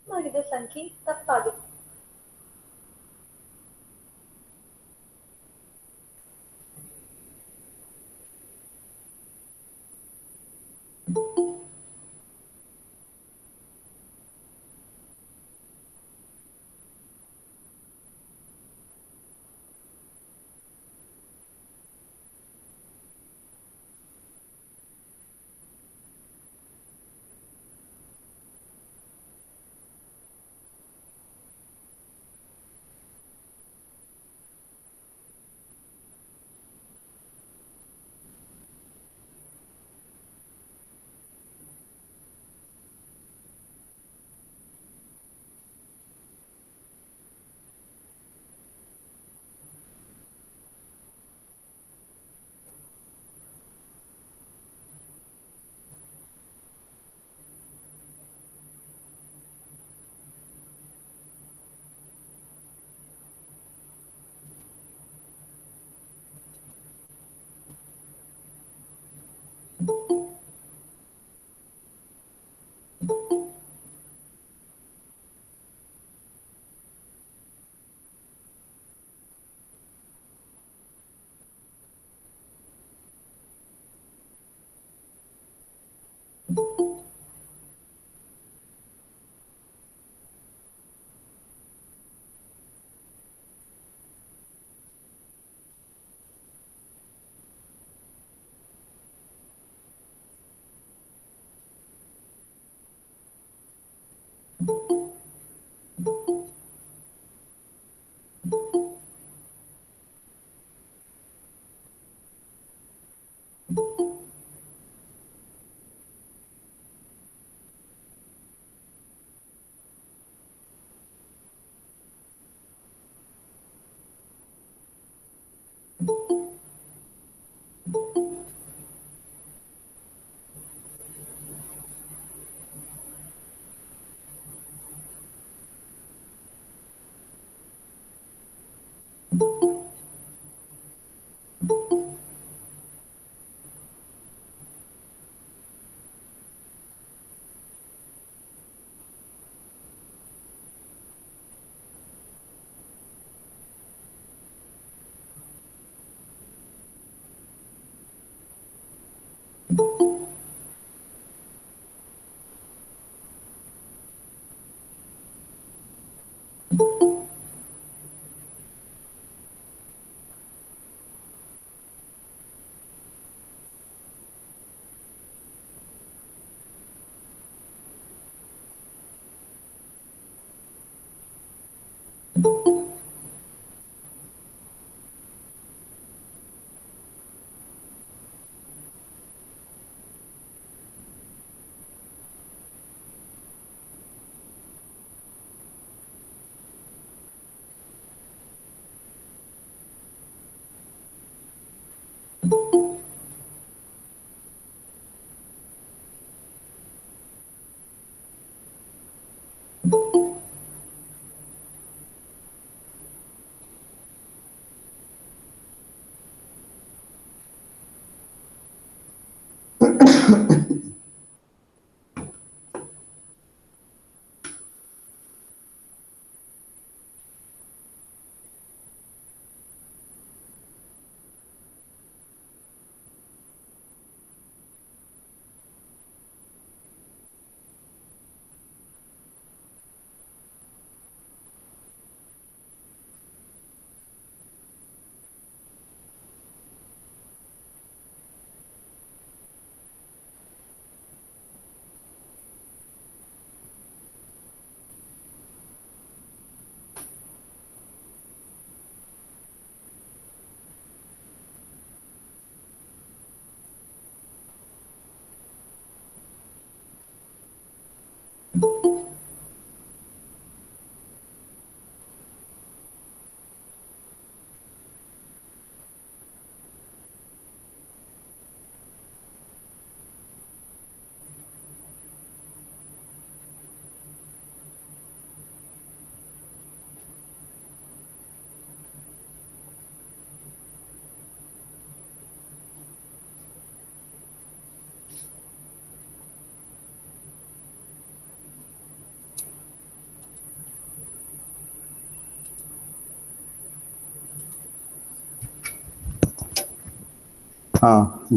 ಮಾಡಿದೆ ಸಂಖ್ಯೆ ತಪ್ಪಾಗಿತ್ತು.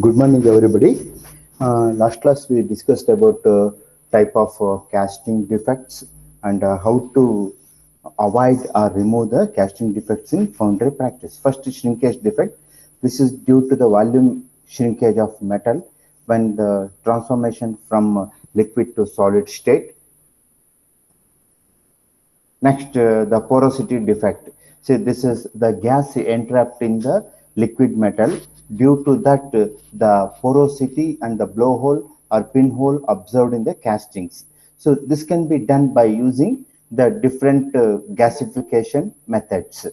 Good morning, everybody. Last class we discussed about type of casting defects and how to avoid or remove the casting defects in foundry practice. First, shrinkage defect. This is due to the volume shrinkage of metal when the transformation from liquid to solid state. Next, the porosity defect. See, this is the gas entrapped in the liquid metal. Due to that, the porosity and the blowhole or pinhole observed in the castings. So this can be done by using the different gasification methods,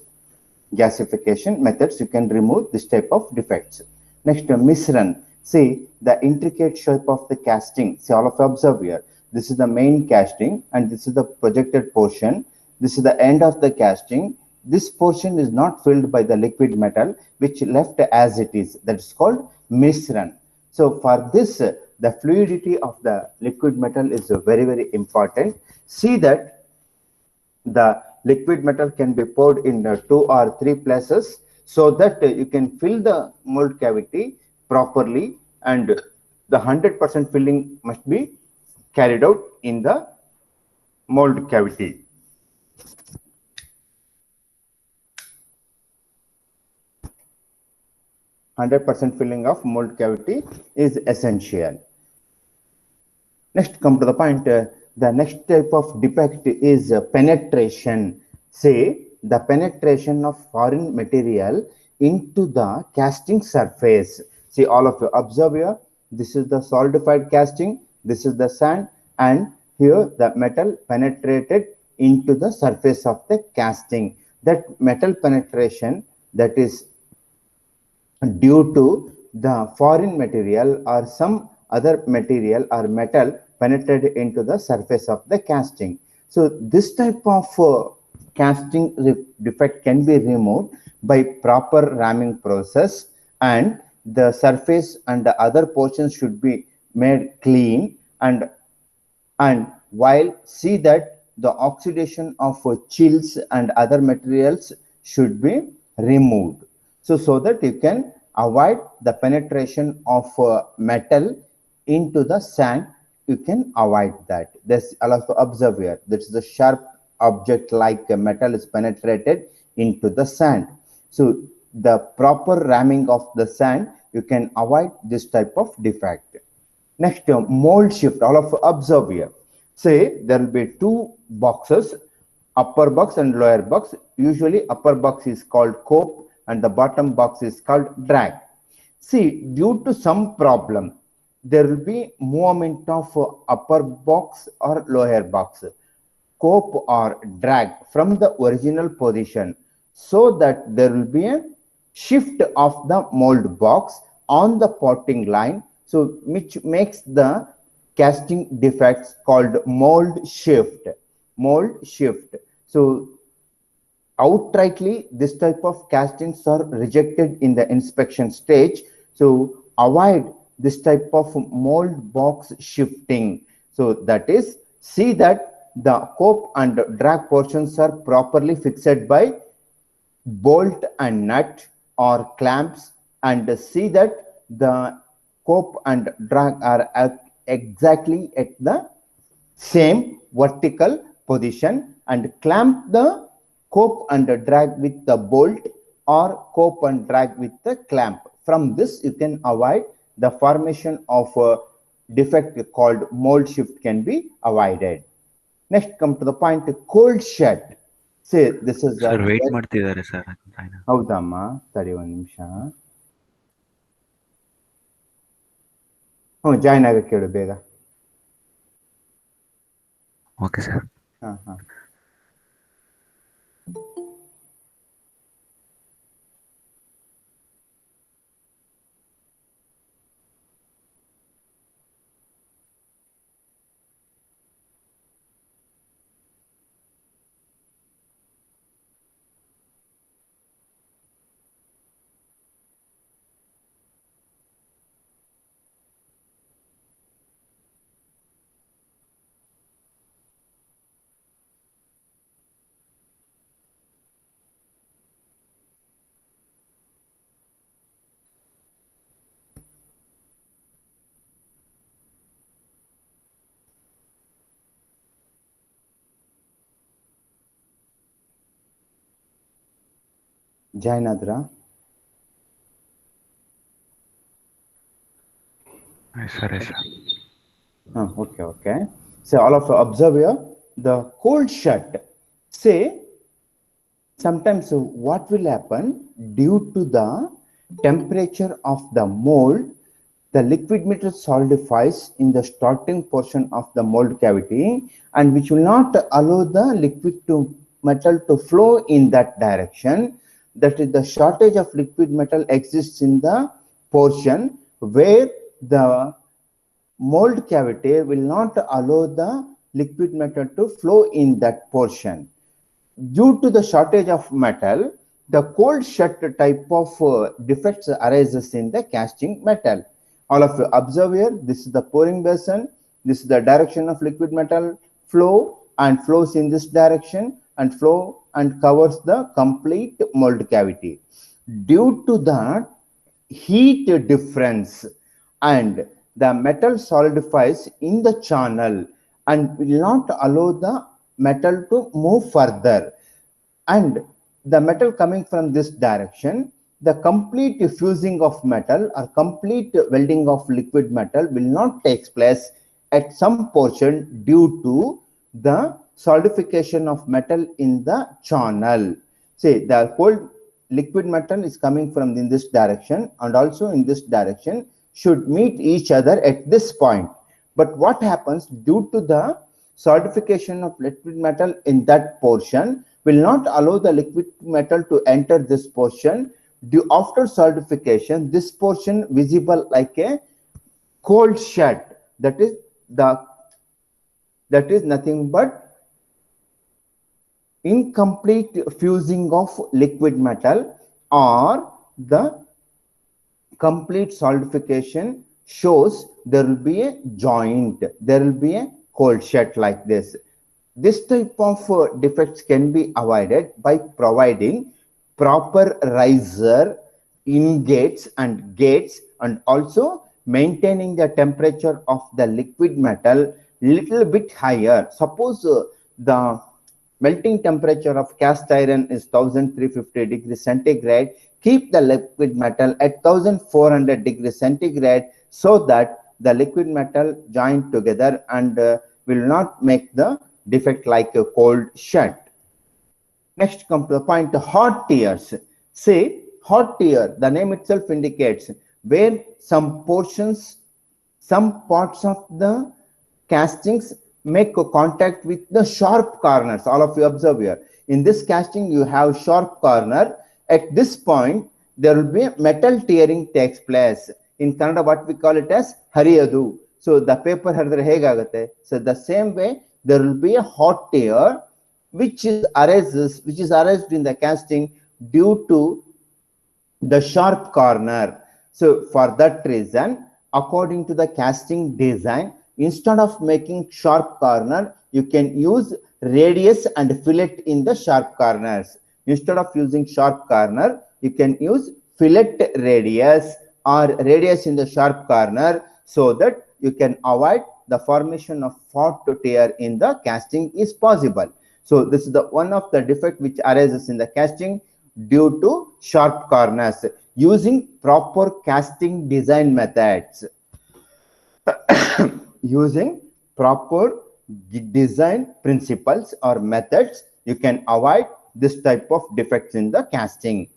you can remove this type of defects. Next, misrun. See the intricate shape of the casting. See, all of you observe here. This is the main casting and this is the projected portion. This is the end of the casting. This portion is not filled by the liquid metal, which left as it is. That is called misrun. So for this, the fluidity of the liquid metal is very, very important. See that the liquid metal can be poured in 2 or 3 places so that you can fill the mold cavity properly, and the 100% filling must be carried out in the mold cavity. 100% filling of mold cavity is essential. Next, come to the point. The next type of defect is penetration. Say the penetration of foreign material into the casting surface. See, all of you observe here. This is the solidified casting. This is the sand, and here the metal penetrated into the surface of the casting. That metal penetration, that is due to the foreign material or some other material or metal penetrated into the surface of the casting. So this type of casting defect can be removed by proper ramming process, and the surface and the other portions should be made clean, and while see that the oxidation of chills and other materials should be removed, so that you can avoid the penetration of metal into the sand. You can avoid that. This allows to observe here. This is a sharp object like a metal is penetrated into the sand. So the proper ramming of the sand, you can avoid this type of defect. Next, mold shift. All of observe here. Say there will be two boxes, upper box and lower box. Usually upper box is called cope and the bottom box is called drag. See, due to some problem, there will be movement of upper box or lower box, cope or drag from the original position, so that there will be a shift of the mold box on the potting line, so which makes the casting defects called mold shift. Mold shift. So outrightly this type of castings are rejected in the inspection stage. So avoid this type of mold box shifting. So that is, see that the cope and drag portions are properly fixed by bolt and nut or clamps, and see that the cope and drag are exactly at the same vertical position, and clamp the cope and drag with the bolt or cope and drag with the clamp. From this you can avoid the formation of a defect called mold shift can be avoided. Next, come to the point, cold shed. Say this is sir wait ಮಾಡ್ತಿದ್ದಾರೆ sir. ಹೌದಮ್ಮ, ತಡಿ ಒಂದು ನಿಮಿಷ. Join ಆಗಕ್ಕೆ ಹೇಳು ಬೇಗ. Okay sir. ಹಾ. Join ಆದ್ರ? Okay. So all of you observe here the cold shut. Say sometimes what will happen due to the temperature of the mold, the liquid metal solidifies in the starting portion of the mold cavity, and which will not allow the liquid to metal to flow in that direction. That is, the shortage of liquid metal exists in the portion where the mold cavity will not allow the liquid metal to flow in that portion. Due to the shortage of metal, the cold shut type of defects arises in the casting metal. All of you observe here, this is the pouring basin, this is the direction of liquid metal flow, and flows in this direction and flow and covers the complete mold cavity. Due to that heat difference, and the metal solidifies in the channel and will not allow the metal to move further, and the metal coming from this direction, the complete fusing of metal or complete welding of liquid metal will not take place at some portion due to the solidification of metal in the channel. See, the cold liquid metal is coming from in this direction and also in this direction, should meet each other at this point. But what happens due to the solidification of liquid metal in that portion will not allow the liquid metal to enter this portion. After solidification, this portion visible like a cold shut. That is nothing but incomplete fusing of liquid metal, or the complete solidification shows there will be a joint, there will be a cold shut like this. This type of defects can be avoided by providing proper riser ingates and gates, and also maintaining the temperature of the liquid metal little bit higher. Suppose the melting temperature of cast iron is 1350 degrees centigrade. Keep the liquid metal at 1400 degrees centigrade so that the liquid metal join together and will not make the defect like a cold shut. Next, come to the point, hot tears. Say, hot tear, the name itself indicates where some portions, some parts of the castings make a contact with the sharp corners. All of you observe here. In this casting, you have sharp corner. At this point, there will be metal tearing takes place. In Kannada, what we call it as hariyadu. So the paper haridre hegagate. So the same way, there will be a hot tear which is arised in the casting due to the sharp corner. So for that reason, according to the casting design, instead of making sharp corner, you can use radius and fillet in the sharp corners. Instead of using sharp corner, you can use fillet radius or radius in the sharp corner, so that you can avoid the formation of hot tear in the casting is possible. So this is the one of the defect which arises in the casting due to sharp corners. Using proper casting design methods, using proper design principles or methods, you can avoid this type of defects in the casting.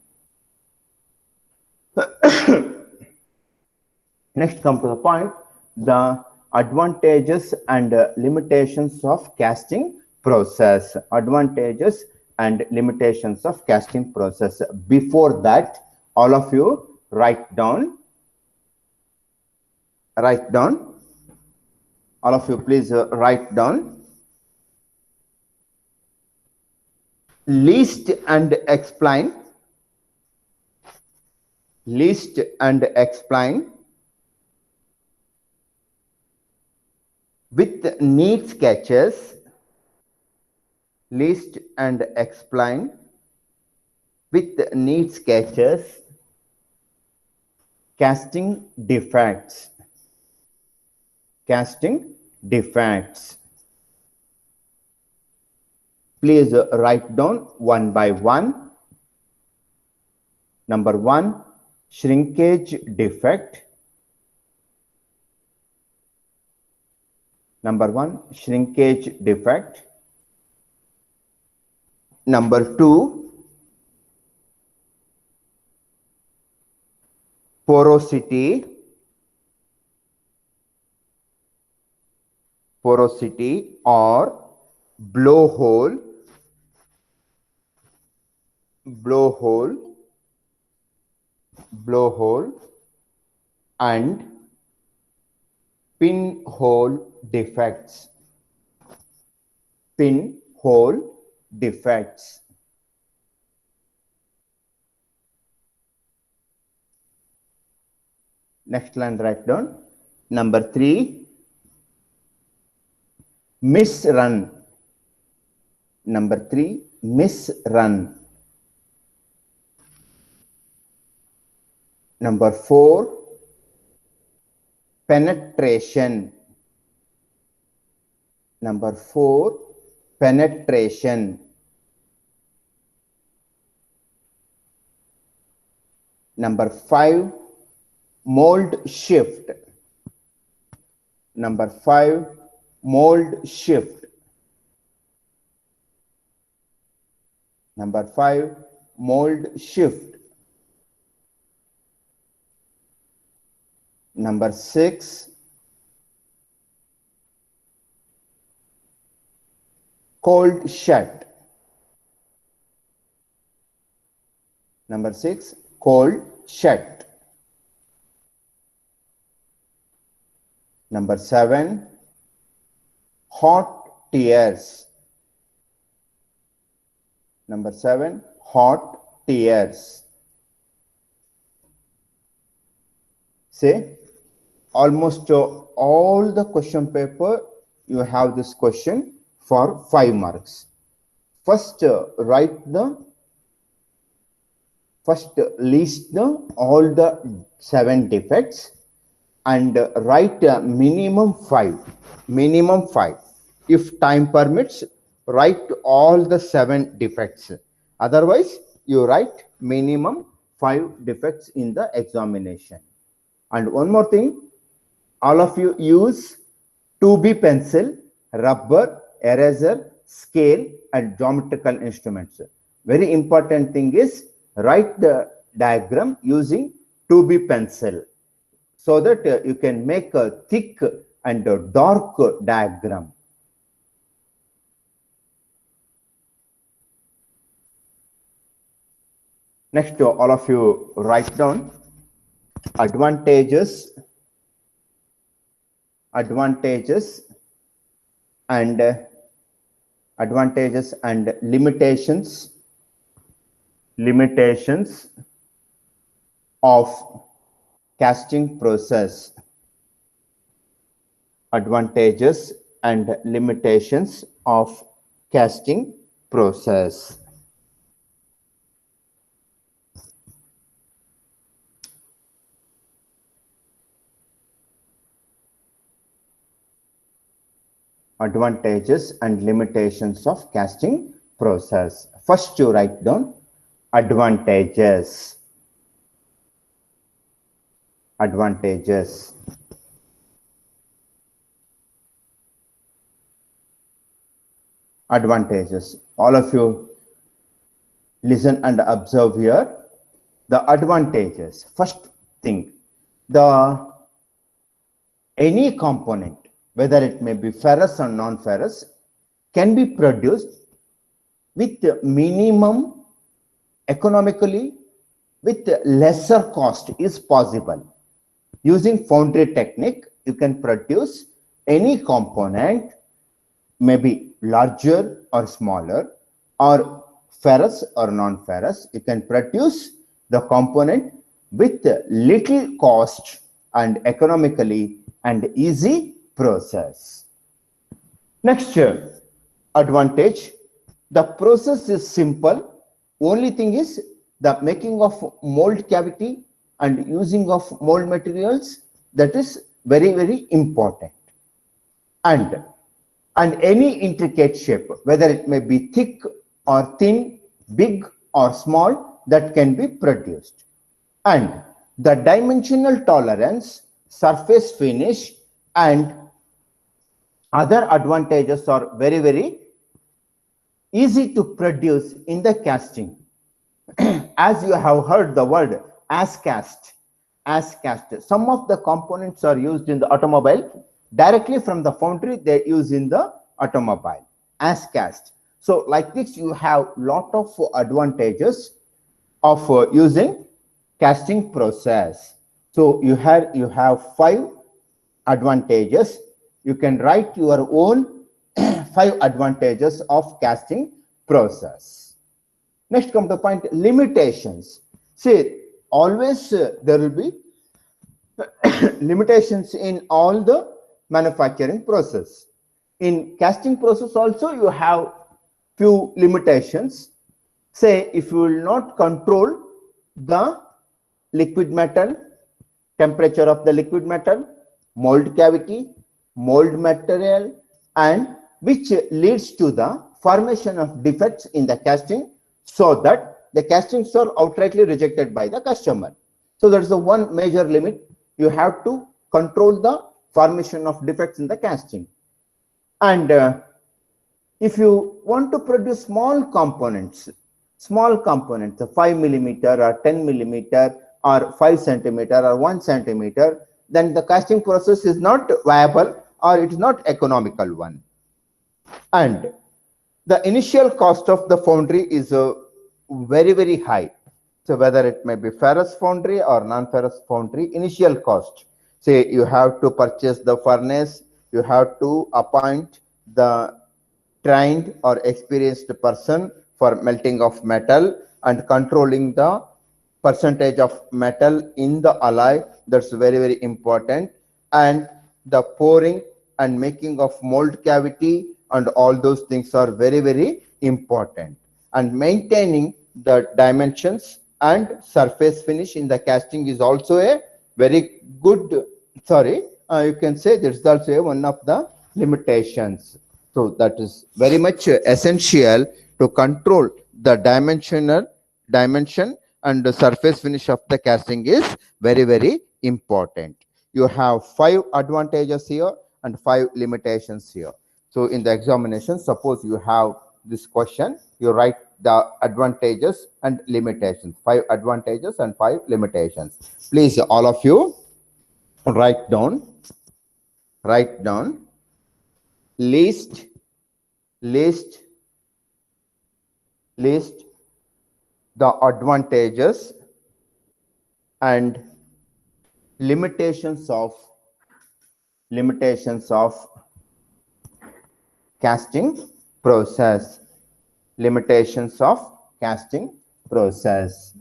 Next, come to the point, the advantages and limitations of casting process. Advantages and limitations of casting process. Before that, all of you write down. All of you please write down. List and explain. List and explain with neat sketches. List and explain with neat sketches casting defects. Casting defects. Please write down one by one. Number 1, shrinkage defect. Number 1, shrinkage defect. Number 2, porosity. Porosity or blowhole. Blowhole and pinhole defects. Pinhole defects. Next line, write down. Number 3, misrun. Number 3, misrun. Number 4, penetration. Number 4, penetration. Number 5, mold shift. Number 5, mold shift. Number 5, mold shift. Number 6, cold shut. Number 6, cold shut. Number 7, hot tears. Number 7, hot tears. Say, almost all the question paper, you have this question for 5 marks. First, write the first list all the 7 defects and write minimum 5. Minimum 5. If time permits, write all the 7 defects. Otherwise, you write minimum 5 defects in the examination. And one more thing, all of you use 2B pencil, rubber, eraser, scale, and geometrical instruments. Very important thing is write the diagram using 2B pencil so that you can make a thick and a dark diagram. Next, all of you write down advantages and limitations of casting process. Advantages and limitations of casting process. Advantages and limitations of casting process. First, you write down advantages. Advantages. Advantages. All of you listen and observe here. The advantages. First thing, any component, whether it may be ferrous or non-ferrous, can be produced with minimum economically, with lesser cost is possible. Using foundry technique, you can produce any component, maybe larger or smaller, or ferrous or non-ferrous. You can produce the component with little cost and economically and easy process. Next advantage, the process is simple. Only thing is the making of mold cavity and using of mold materials, that is very, very important. And any intricate shape, whether it may be thick or thin, big or small, that can be produced. And the dimensional tolerance, surface finish, and other advantages are very, very easy to produce in the casting. As you have heard the word as cast. Some of the components are used in the automobile. Directly from the foundry, they use in the automobile as cast. So like this, you have lot of advantages of using casting process. So you have 5 advantages. You can write your own 5 advantages of casting process. Next, come to the point, limitations. See, always there will be limitations in all the manufacturing process. In casting process also, you have few limitations. Say, if you will not control the liquid metal, temperature of the liquid metal, mold cavity, mold material, and which leads to the formation of defects in the casting, so that the castings are outrightly rejected by the customer. So that is the one major limit. You have to control the formation of defects in the casting. And if you want to produce small components, 5 millimeter or 10 millimeter or 5 centimeter or 1 centimeter, then the casting process is not viable or it is not economical one. And the initial cost of the foundry is very, very high. So whether it may be ferrous foundry or non-ferrous foundry, initial cost. Say you have to purchase the furnace, you have to appoint the trained or experienced person for melting of metal and controlling the percentage of metal in the alloy. That's very, very important. And the pouring and making of mold cavity and all those things are very, very important. And maintaining the dimensions and surface finish in the casting is also a very good, you can say this is also one of the limitations. So that is very much essential to control the dimension and the surface finish of the casting is very, very important. You have 5 advantages here and 5 limitations here. So in the examination, suppose you have this question, you write the advantages and limitations, 5 advantages and 5 limitations. Please, all of you write down list the advantages and limitations of casting process. Limitations of casting process.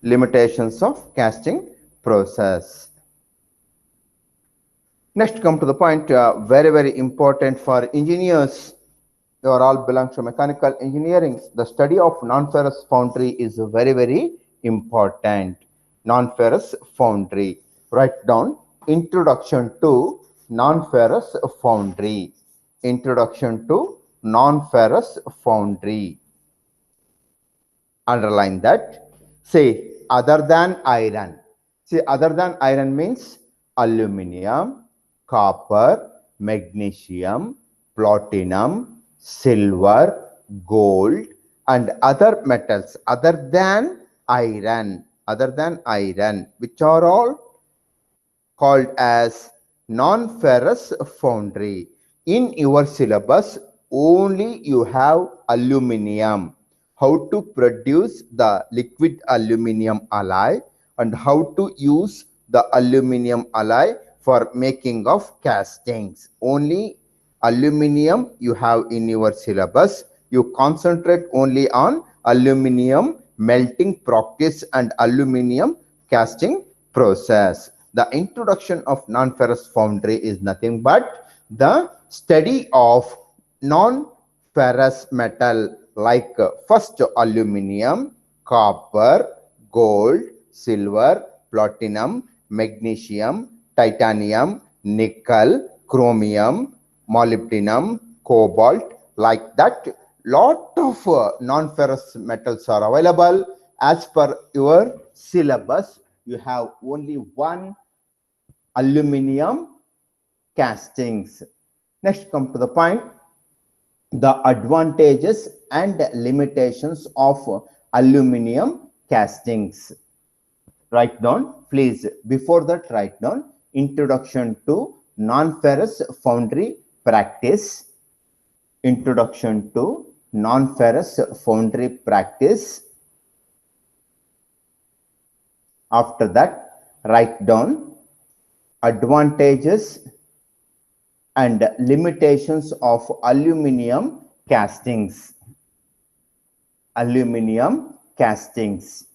Limitations of casting process. Next, come to the point, very, very important for engineers. You are all belong to mechanical engineering. The study of non-ferrous foundry is very, very important. Non-ferrous foundry. Write down introduction to non-ferrous foundry. Introduction to non-ferrous foundry. Underline that. Say other than iron. See, other than iron means aluminum, copper, magnesium, platinum, silver, gold, and other metals other than iron, which are all called as non-ferrous foundry. In your syllabus, only you have aluminum, how to produce the liquid aluminum alloy and how to use the aluminum alloy for making of castings. Only aluminum you have in your syllabus. You concentrate only on aluminum melting practice and aluminum casting process. The introduction of non-ferrous foundry is nothing but the study of non-ferrous metal like first aluminum, copper, gold, silver, platinum, magnesium, titanium, nickel, chromium, molybdenum, cobalt, like that. Lot of non-ferrous metals are available. As per your syllabus, you have only one aluminum castings. Next, come to the point, the advantages and limitations of aluminum castings. Write down, please. Before that, write down introduction to non-ferrous foundry practice. Introduction to non-ferrous foundry practice. After that, write down advantages and limitations of aluminum castings. Aluminum castings.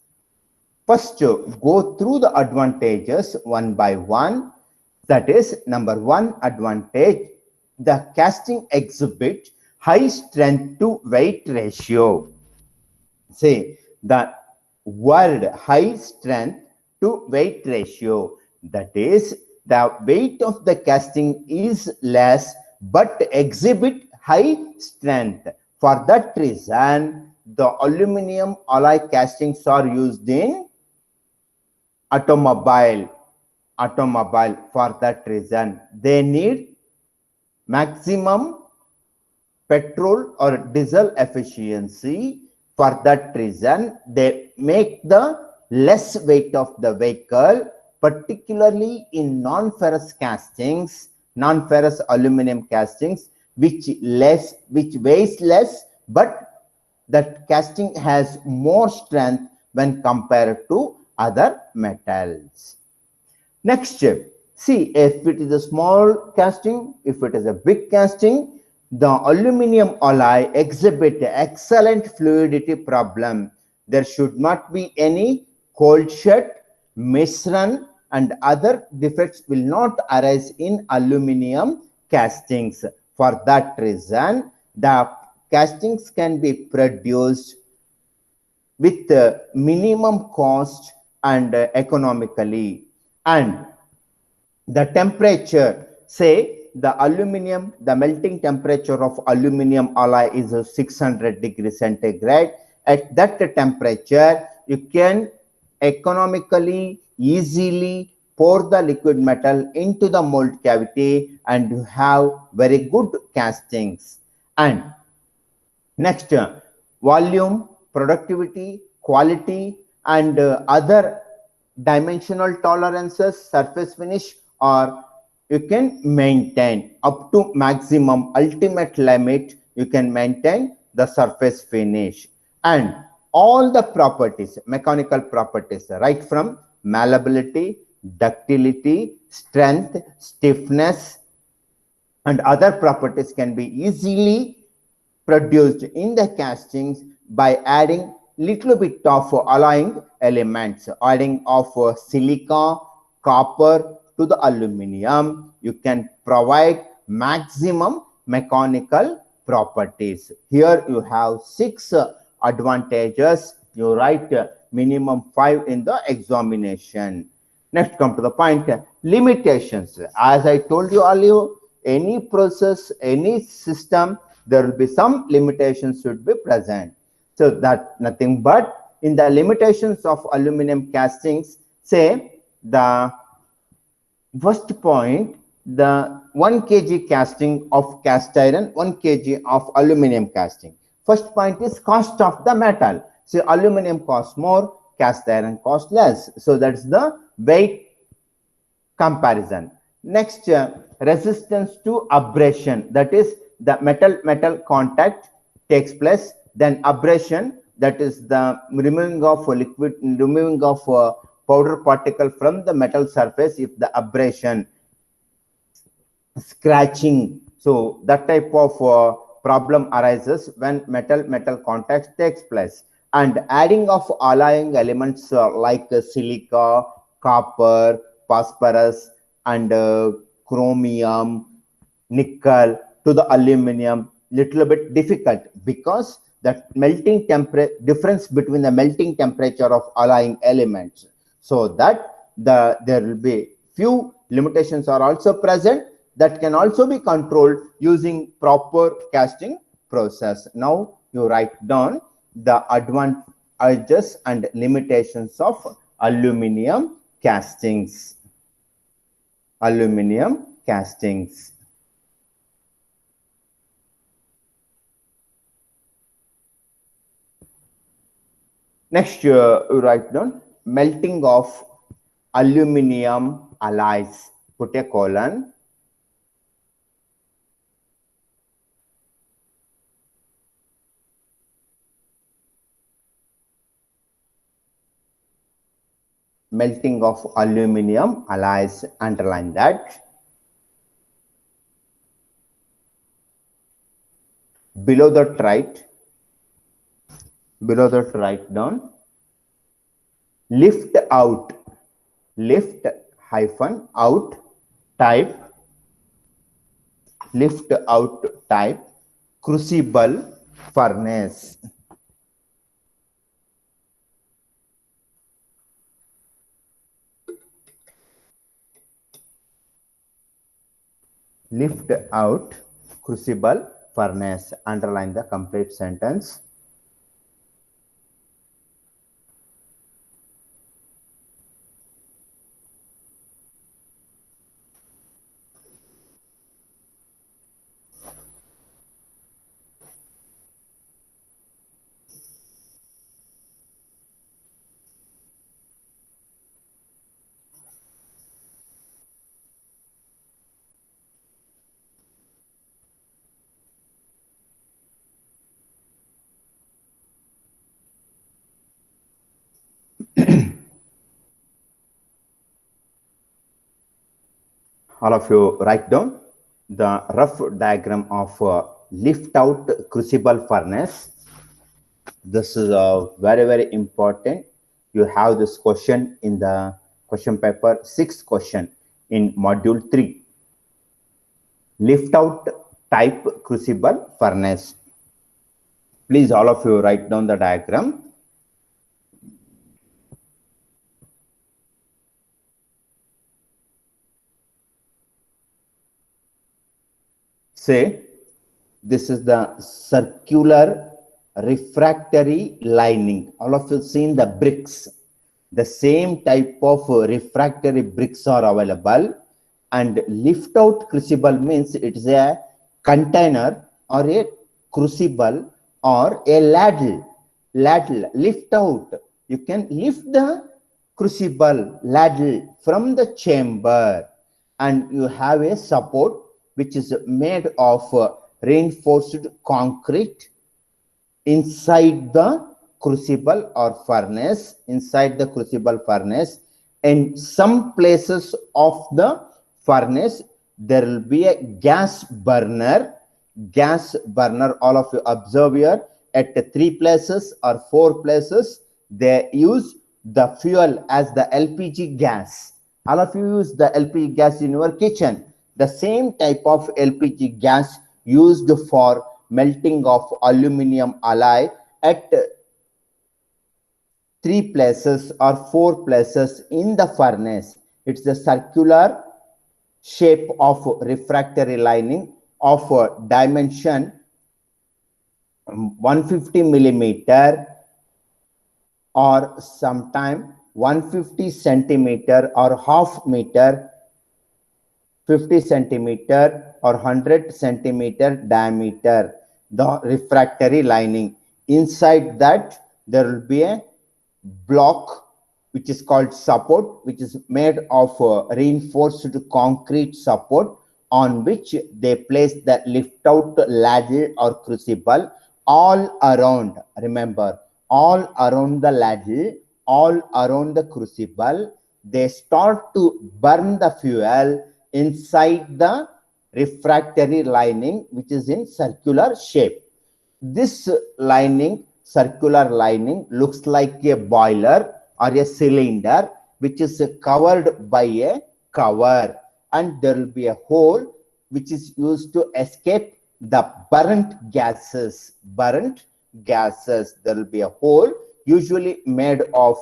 First, go through the advantages one by one. That is, number 1 advantage, the casting exhibit high strength to weight ratio. Say the word high strength to weight ratio. That is, the weight of the casting is less but exhibit high strength. For that reason, the aluminum alloy castings are used in automobile. For that reason, they need maximum petrol or diesel efficiency. For that reason, they make the less weight of the vehicle, particularly in non-ferrous castings, non-ferrous aluminum castings, which weighs less, but that casting has more strength when compared to other metals. Next, see, if it is a small casting, if it is a big casting, the aluminum alloy exhibit excellent fluidity problem. There should not be any cold shut, misrun, and other defects will not arise in aluminum castings. For that reason, the castings can be produced with minimum cost and economically. And the temperature, say the aluminum, the melting temperature of aluminum alloy is 600 degrees centigrade. At that temperature, you can economically, easily pour the liquid metal into the mold cavity and you have very good castings. And next, volume, productivity, quality, and other dimensional tolerances, surface finish, or you can maintain up to maximum ultimate limit, you can maintain the surface finish. And all the properties, mechanical properties, right from malleability, ductility, strength, stiffness, and other properties can be easily produced in the castings by adding little bit of alloying elements, adding of silica, copper to the aluminum. You can provide maximum mechanical properties. Here you have 6 advantages. You write minimum 5 in the examination. Next, come to the point, limitations. As I told you earlier, any process, any system, there will be some limitations should be present. So that nothing but in the limitations of aluminum castings, say the first point, the 1 kg casting of cast iron, 1 kg of aluminum casting. First point is cost of the metal. So aluminum costs more, cast iron costs less. So that's the weight comparison. Next, resistance to abrasion, that is the metal contact takes place, then abrasion, that is the removing of liquid, removing of powder particle from the metal surface. If the abrasion, scratching, so that type of problem arises when metal contact takes place. And adding of alloying elements like silica, copper, phosphorus, and chromium, nickel to the aluminum, little bit difficult because the melting temperature difference between the melting temperature of alloying elements, so that there will be few limitations are also present that can also be controlled using proper casting process. Now you write down the advantages and limitations of aluminum castings. Aluminum castings. Next, you write down melting of aluminum alloys. Put a colon. Melting of aluminum alloys, underline that. Below that write down lift out, lift hyphen out type, lift out type crucible furnace. Lift out crucible furnace, underline the complete sentence. All of you write down the rough diagram of lift out crucible furnace. This is very important. You have this question in the question paper, 6th question in module 3. Lift out type crucible furnace. Please, all of you write down the diagram. Say, this is the circular refractory lining. All of you seen the bricks. The same type of refractory bricks are available, and lift out crucible means it is a container or a crucible or a ladle. Lift out. You can lift the crucible ladle from the chamber, and you have a support which is made of reinforced concrete inside the crucible or furnace. Inside the crucible furnace, in some places of the furnace there will be a gas burner. All of you observe here, at 3 places or 4 places they use the fuel as the LPG gas. All of you use the LPG gas in your kitchen. The same type of LPG gas used for melting of aluminum alloy at 3 places or 4 places in the furnace. It's the circular shape of refractory lining of dimension 150 millimeter or sometime 150 centimeter or half meter, 50 centimeter or 100 centimeter diameter, the refractory lining. Inside that there will be a block which is called support, which is made of reinforced concrete support, on which they place the lift out ladle or crucible all around. Remember, all around the ladle, all around the crucible, they start to burn the fuel inside the refractory lining, which is in circular shape. This lining, circular lining, looks like a boiler or a cylinder which is covered by a cover, and there will be a hole which is used to escape the burnt gases. There will be a hole usually made of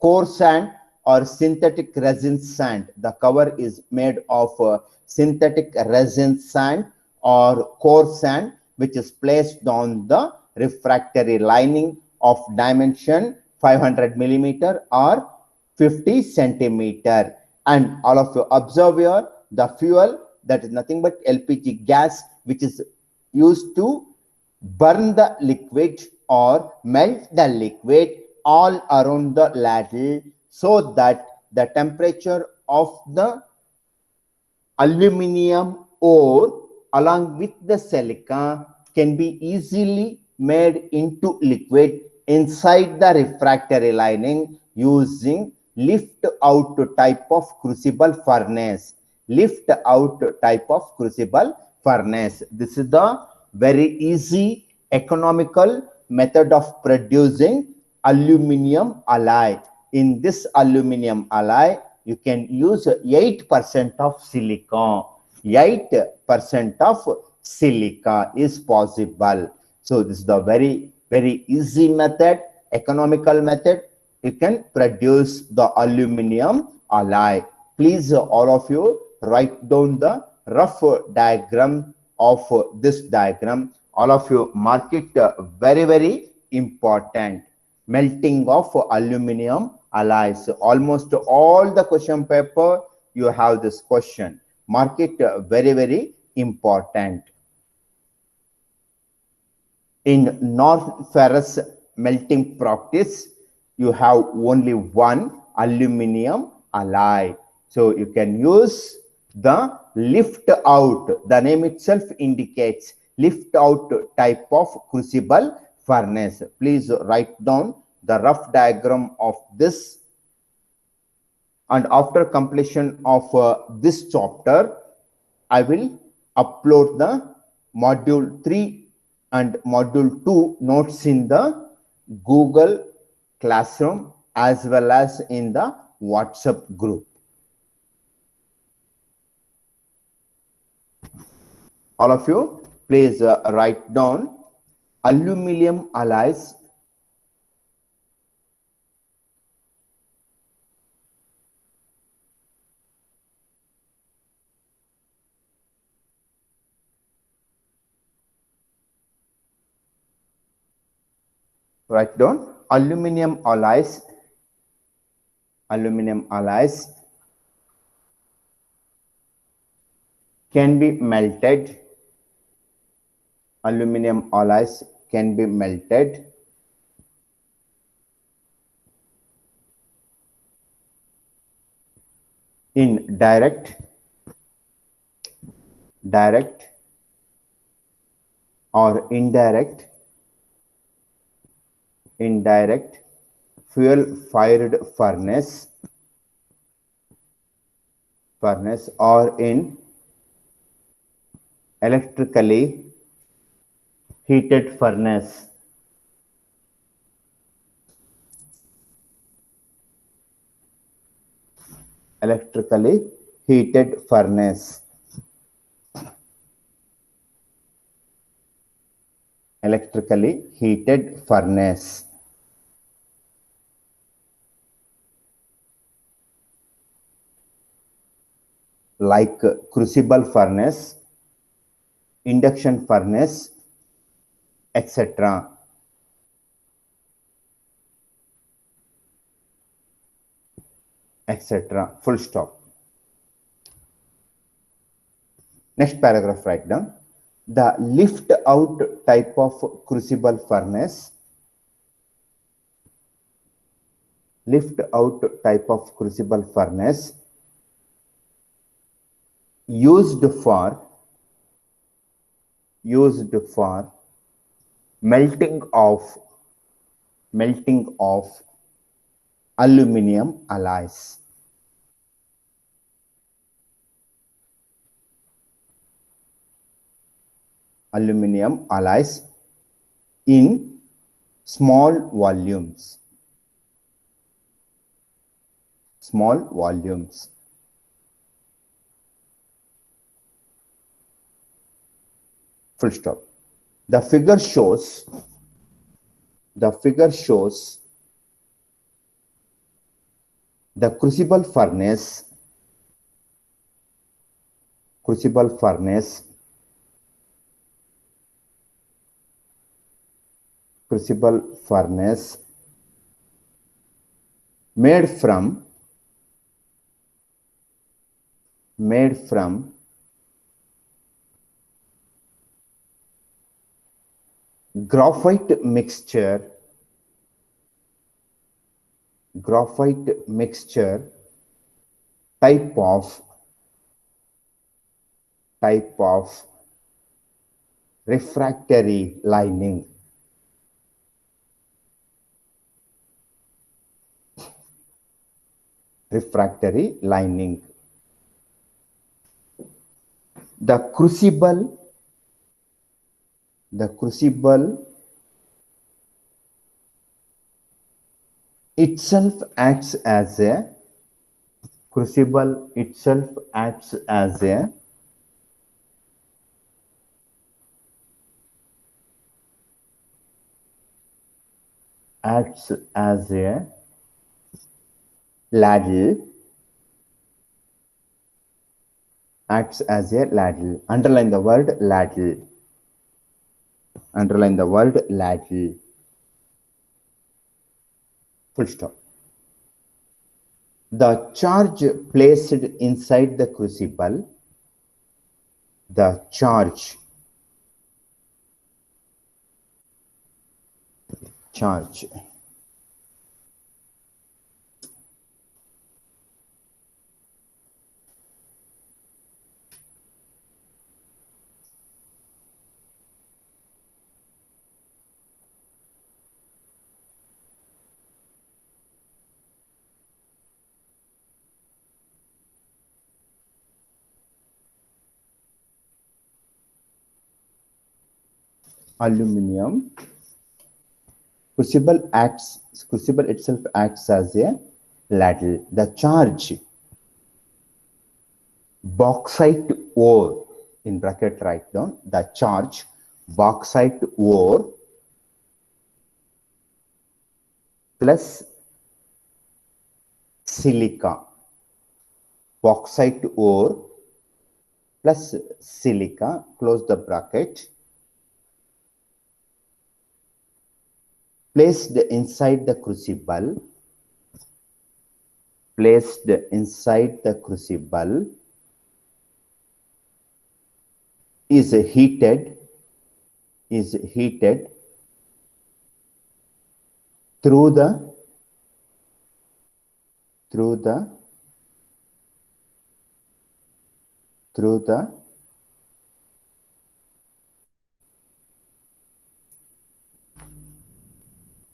core sand or synthetic resin sand. The cover is made of synthetic resin sand or core sand, which is placed on the refractory lining of dimension 500 millimeter or 50 centimeter. And all of you observe here, the fuel, that is nothing but LPG gas, which is used to burn the liquid or melt the liquid all around the ladle, so that the temperature of the aluminum ore along with the silica can be easily made into liquid inside the refractory lining using lift out type of crucible furnace. Lift out type of crucible furnace. This is the very easy economical method of producing aluminum alloy. In this aluminum alloy, you can use 8% of silicon. 8% of silica is possible. So this is the very, very easy method, economical method. You can produce the aluminum alloy. Please, all of you, write down the rough diagram of this diagram. All of you mark it very, very important. Melting of aluminum alloys. Almost all the question paper, you have this question. Mark it very, very important. In non-ferrous melting practice, you have only one aluminum alloy. So you can use the lift out. The name itself indicates lift out type of crucible furnace. Please write down the rough diagram of this. And after completion of this chapter, I will upload the module 3 and module 2 notes in the Google Classroom as well as in the WhatsApp group. All of you, please write down Aluminum alloys write down aluminum alloys can be melted. Aluminum alloys can be melted in direct or indirect fuel fired furnace or in electrically heated furnace. Electrically heated furnace. Electrically heated furnace. Like crucible furnace, induction furnace, etc. etc. Full stop. Next paragraph, write down. The lift out type of crucible furnace. Lift out type of crucible furnace used for melting of aluminum alloys. Aluminum alloys in small volumes. Small volumes. Full stop. The figure shows the crucible furnace made from graphite mixture type of refractory lining. Refractory lining. The crucible itself acts as a ladle. Underline the word ladle. Full stop. The charge placed inside the crucible, charge aluminum crucible itself acts as a ladle. The charge bauxite ore, in bracket write down, the charge bauxite ore plus silica, bauxite ore plus silica, close the bracket, placed inside the crucible, placed inside the crucible, is heated through the through the through the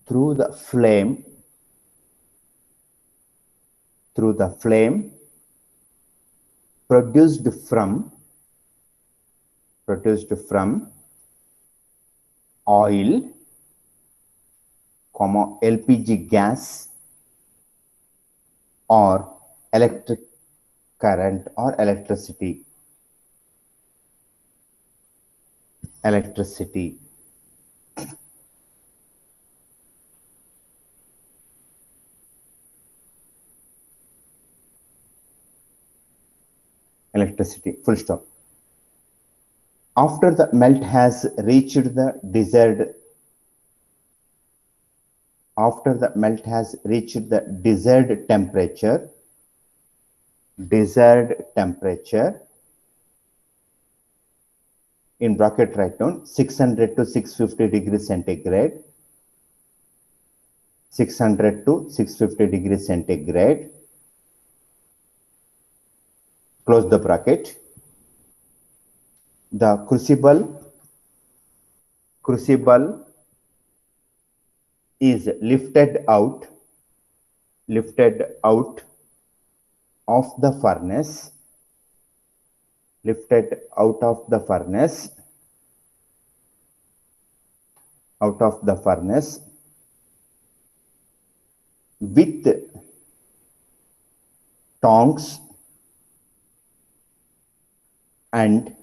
through the flame produced from oil, LPG gas or electric current or electricity. Electricity, full stop. After the melt has reached the desired temperature, in bracket write down 600 to 650 degrees centigrade, 600 to 650 degrees centigrade, close the bracket. The crucible is lifted out of the furnace, with tongs and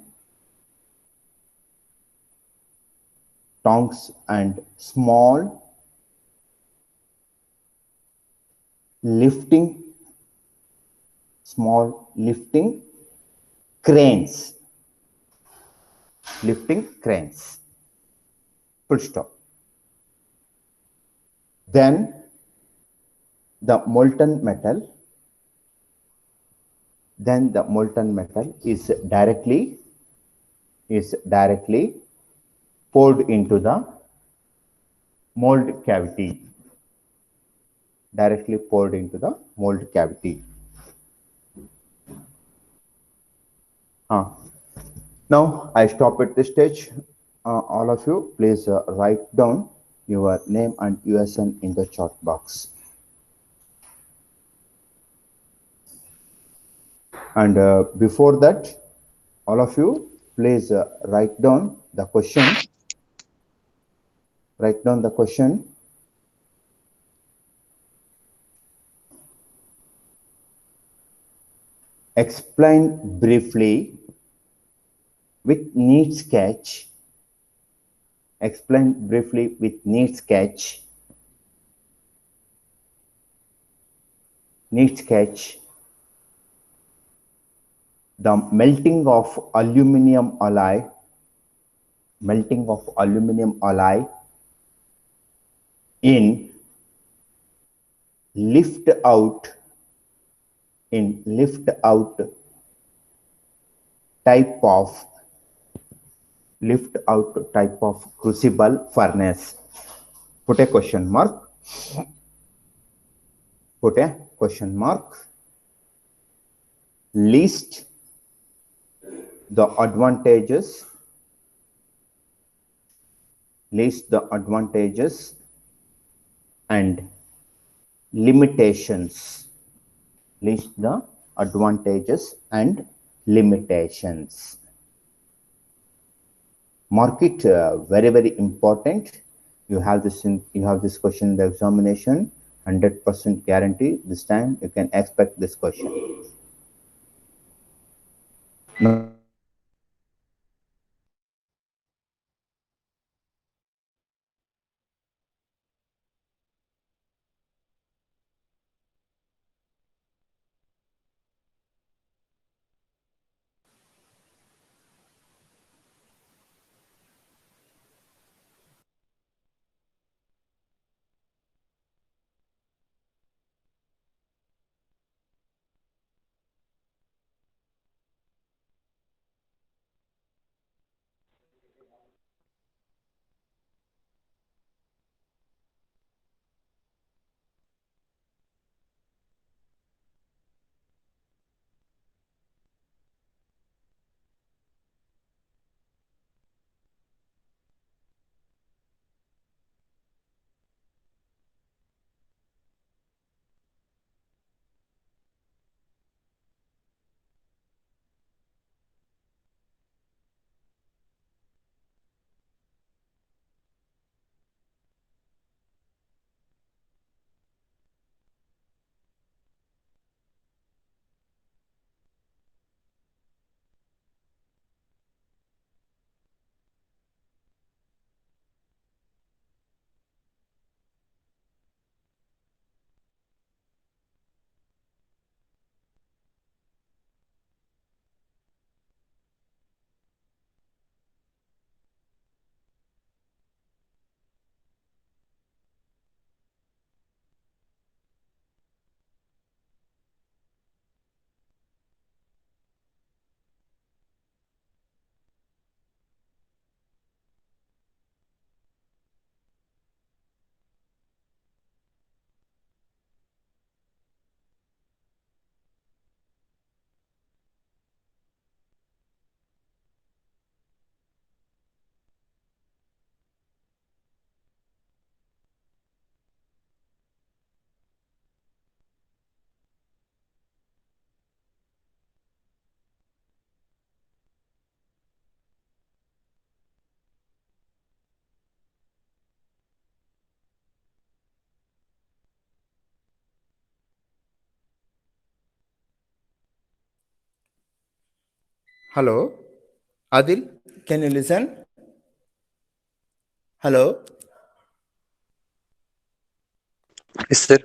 small lifting cranes. Full stop. Then the molten metal is directly poured into the mold cavity. Now I stop at this stage. All of you, please write down your name and USN in the chat box. And before that, all of you, please write down the question. Explain briefly with neat sketch. The melting of aluminum alloy in lift out type of crucible furnace. Put a question mark. List the advantages and limitations. Mark it very, very important. You have this question in the examination. 100% guarantee this time you can expect this question. No. Hello, Adil, can you listen? Hello. Yes, sir.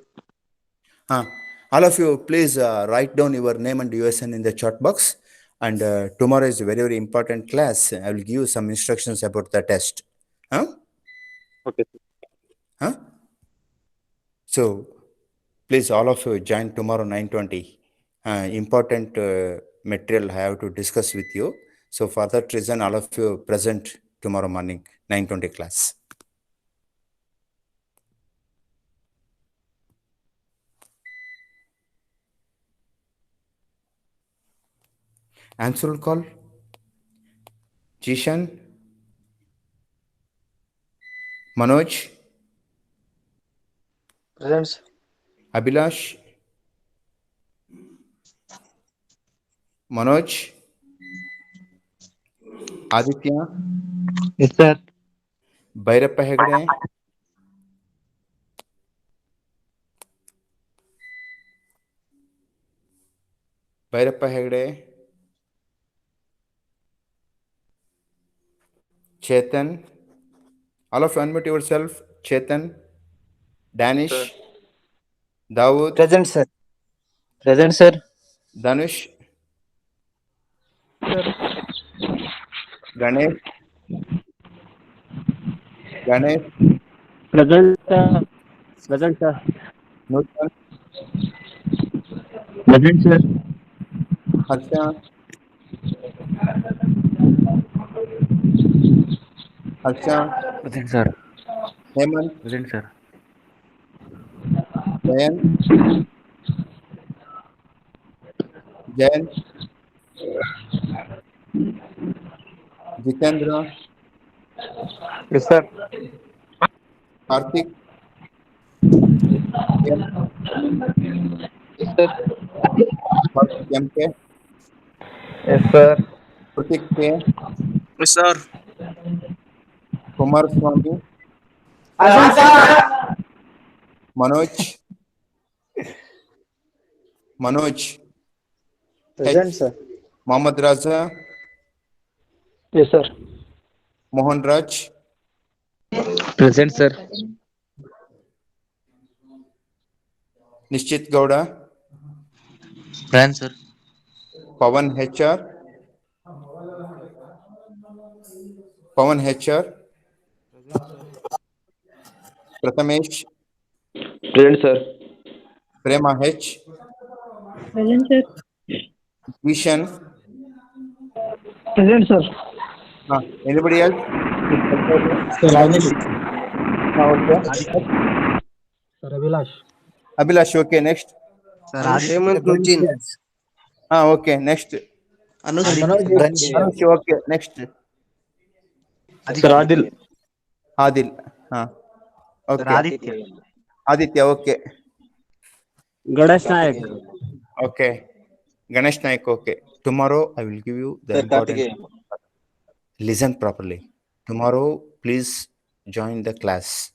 All of you, please write down your name and USN in the chat box. And tomorrow is a very, very important class. I will give you some instructions about the test. Huh? Okay. Huh? So please, all of you join tomorrow 9:20. Important material I have to discuss with you. So for that reason, all of you present tomorrow morning 9:20 class. Answer will call. Jishan, Manoj, Present. Abhilash, Manoj, Aditya, Yes, sir. Bhairappa Hegde, Bhairappa Hegde, Chetan. All of you unmute yourself. Chetan, Danish, Dawood, Present, sir. Present, sir. Dhanush, Ganesh, Ganesh, Present, sir. Present, sir. Nutan, Present, sir. Harsha, Harsha, Present, sir. Hemant, Present, sir. Jayan, Jayan, Jitendra, Yes, sir. Karthik, M, Yes, sir. Karthik MK, Yes, sir. Pratik K, Yes, sir. Kumar Swami, Manoj, Manoj, Present, H, sir. Mohammad Raza, Yes, sir. Mohan Raj, Present, sir. Nishchit Gowda, Present, sir. Pawan HR, Pawan HR, Prathamesh, Present, sir. Prema H, Present, sir. Vishan. Present, sir. Anybody else? Sir, Adil. Okay. Sir, Abhilash. Abhilash, okay, next. Sir, Hemant Nujin. Okay, next. Sir, Manoj. Anush, okay, next. Sir, Adil. Adil. Okay. Aditya. Aditya, okay. Ganesh Nayak. Okay. Ganesh Naik, okay. Tomorrow I will give you the important. Listen properly. Tomorrow, please join the class.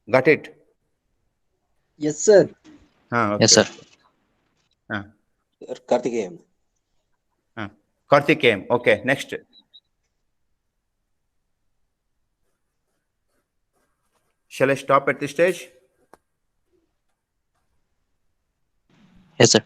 Got it? Yes, sir. Okay. Yes, sir. Karthikeyan. Karthik came. Okay, next. Shall I stop at this stage? Yes, sir.